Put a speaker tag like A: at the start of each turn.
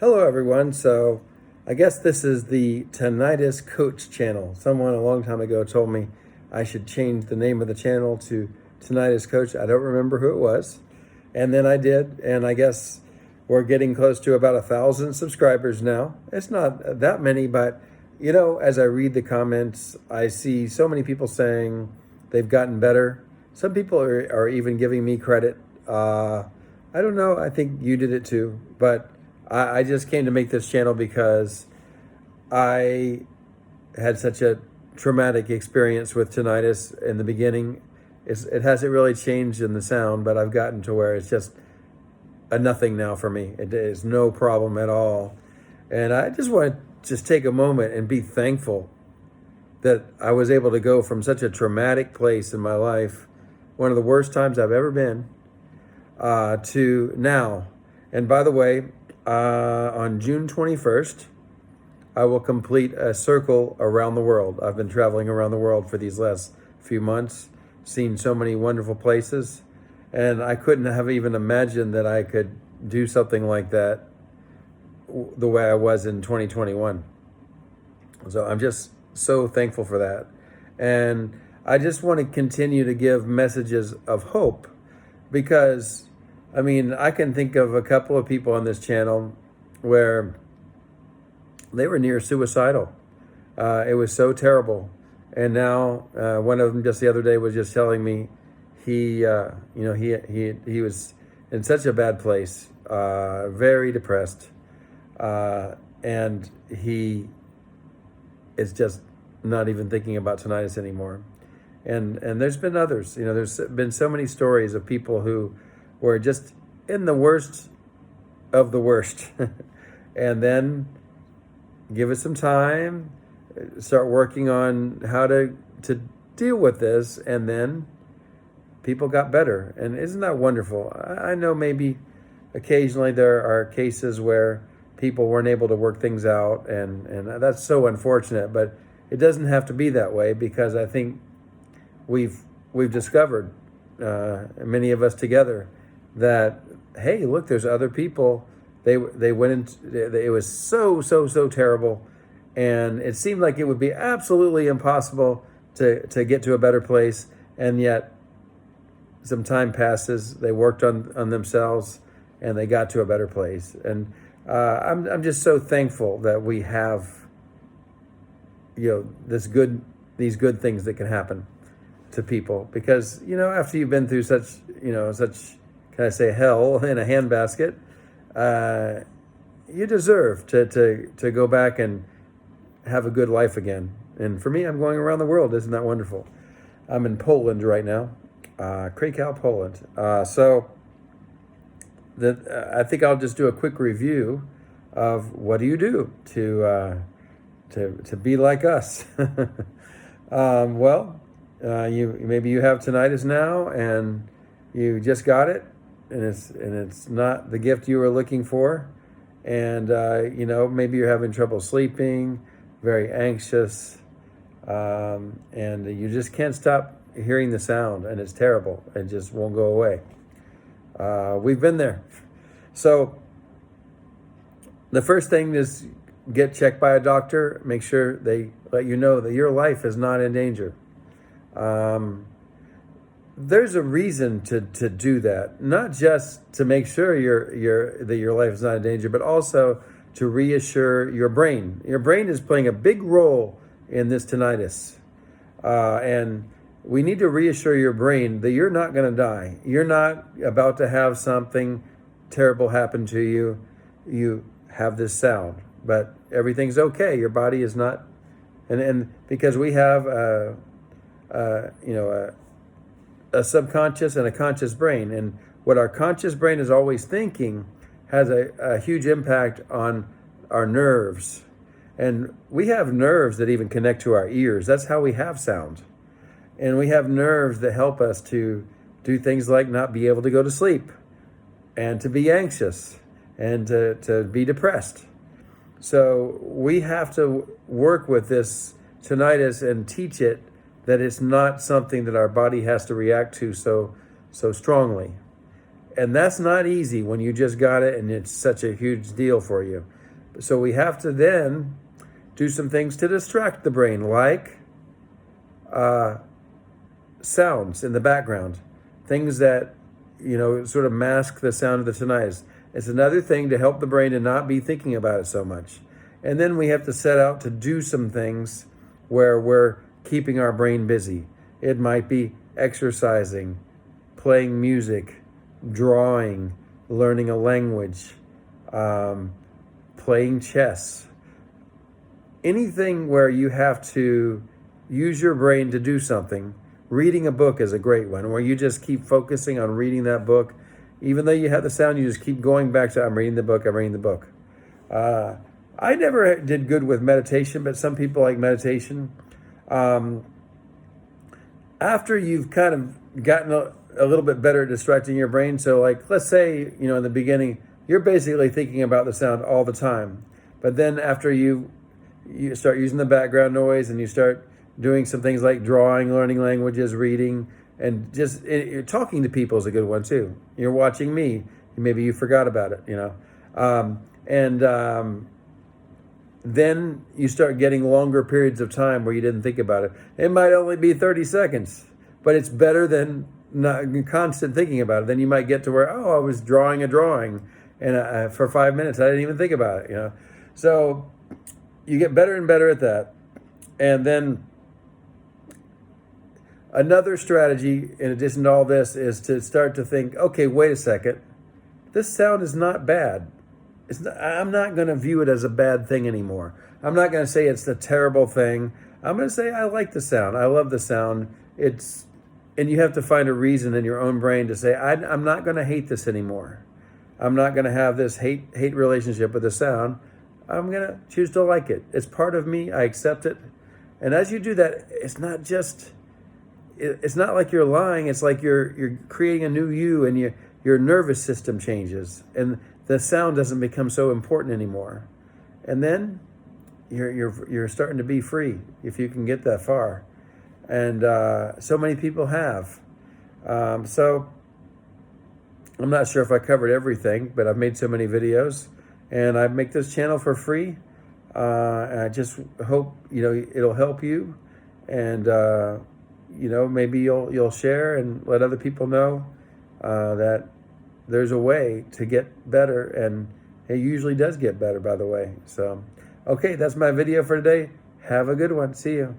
A: Hello, everyone. So, I guess this is the Tinnitus Coach channel. Someone a long time ago told me I should change the name of the channel to Tinnitus Coach. I don't remember who it was. And then I did. And I guess we're getting close to about 1,000 subscribers now. It's not that many, but as I read the comments, I see so many people saying they've gotten better. Some people are even giving me credit. I don't know. I think you did it too. But I just came to make this channel because I had such a traumatic experience with tinnitus in the beginning. It hasn't really changed in the sound, but I've gotten to where it's just a nothing now for me. It is no problem at all. And I just want to just take a moment and be thankful that I was able to go from such a traumatic place in my life, one of the worst times I've ever been, to now. And by the way, on June 21st, I will complete a circle around the world. I've been traveling around the world for these last few months, seen so many wonderful places, and I couldn't have even imagined that I could do something like that the way I was in 2021. So I'm just so thankful for that. And I just want to continue to give messages of hope because I can think of a couple of people on this channel where they were near suicidal. It was so terrible. And now one of them just the other day was just telling me he was in such a bad place, very depressed, and he is just not even thinking about tinnitus anymore. And there's been others. There's been so many stories of people who were just in the worst of the worst. And then give it some time, start working on how to deal with this, and then people got better. And isn't that wonderful? I know maybe occasionally there are cases where people weren't able to work things out, and that's so unfortunate, but it doesn't have to be that way, because I think we've discovered, many of us together, that hey, look, there's other people. They went into it was so terrible, and it seemed like it would be absolutely impossible to get to a better place, and yet some time passes. They worked on themselves, and they got to a better place. And I'm just so thankful that we have these good things that can happen to people, because after you've been through such can I say hell in a handbasket, you deserve to go back and have a good life again. And for me, I'm going around the world. Isn't that wonderful? I'm in Poland right now, Krakow, Poland. I think I'll just do a quick review of what do you do to be like us. Maybe you have tinnitus now and you just got it, and it's not the gift you were looking for, and maybe you're having trouble sleeping, very anxious, and you just can't stop hearing the sound, and it's terrible. It just won't go away. We've been there. So the first thing is get checked by a doctor. Make sure they let you know that your life is not in danger. There's a reason to do that, not just to make sure that your life is not in danger, but also to reassure your brain. Your brain is playing a big role in this tinnitus, and we need to reassure your brain that you're not going to die. You're not about to have something terrible happen to you. You have this sound, but everything's okay. Your body is not, and because we have a subconscious and a conscious brain, and what our conscious brain is always thinking has a huge impact on our nerves. And we have nerves that even connect to our ears. That's how we have sound. And we have nerves that help us to do things like not be able to go to sleep, and to be anxious, and to be depressed. So we have to work with this tinnitus and teach it that it's not something that our body has to react to so strongly. And that's not easy when you just got it and it's such a huge deal for you. So we have to then do some things to distract the brain, like sounds in the background, things that, sort of mask the sound of the tinnitus. It's another thing to help the brain to not be thinking about it so much. And then we have to set out to do some things where we're keeping our brain busy. It might be exercising, playing music, drawing, learning a language, playing chess. Anything where you have to use your brain to do something. Reading a book is a great one, where you just keep focusing on reading that book. Even though you have the sound, you just keep going back to, I'm reading the book, I'm reading the book. I never did good with meditation, but some people like meditation. After you've kind of gotten a little bit better at distracting your brain, so like, let's say, in the beginning, you're basically thinking about the sound all the time. But then after you start using the background noise and you start doing some things like drawing, learning languages, reading, and just talking to people is a good one too. You're watching me, maybe you forgot about it, then you start getting longer periods of time where you didn't think about it. It might only be 30 seconds, but it's better than not constant thinking about it. Then you might get to where, I was drawing a drawing, and for 5 minutes I didn't even think about it, So you get better and better at that. And then another strategy, in addition to all this, is to start to think, okay, wait a second. This sound is not bad. I'm not going to view it as a bad thing anymore. I'm not going to say it's a terrible thing. I'm going to say I like the sound. I love the sound. And you have to find a reason in your own brain to say, I'm not going to hate this anymore. I'm not going to have this hate relationship with the sound. I'm going to choose to like it. It's part of me. I accept it. And as you do that, it's not like you're lying. It's like you're creating a new you, and your nervous system changes, and the sound doesn't become so important anymore. And then you're starting to be free, if you can get that far. And so many people have. So I'm not sure if I covered everything, but I've made so many videos, and I make this channel for free. And I just hope it'll help you, and maybe you'll share and let other people know that there's a way to get better, and it usually does get better, by the way. So, okay, that's my video for today. Have a good one. See you.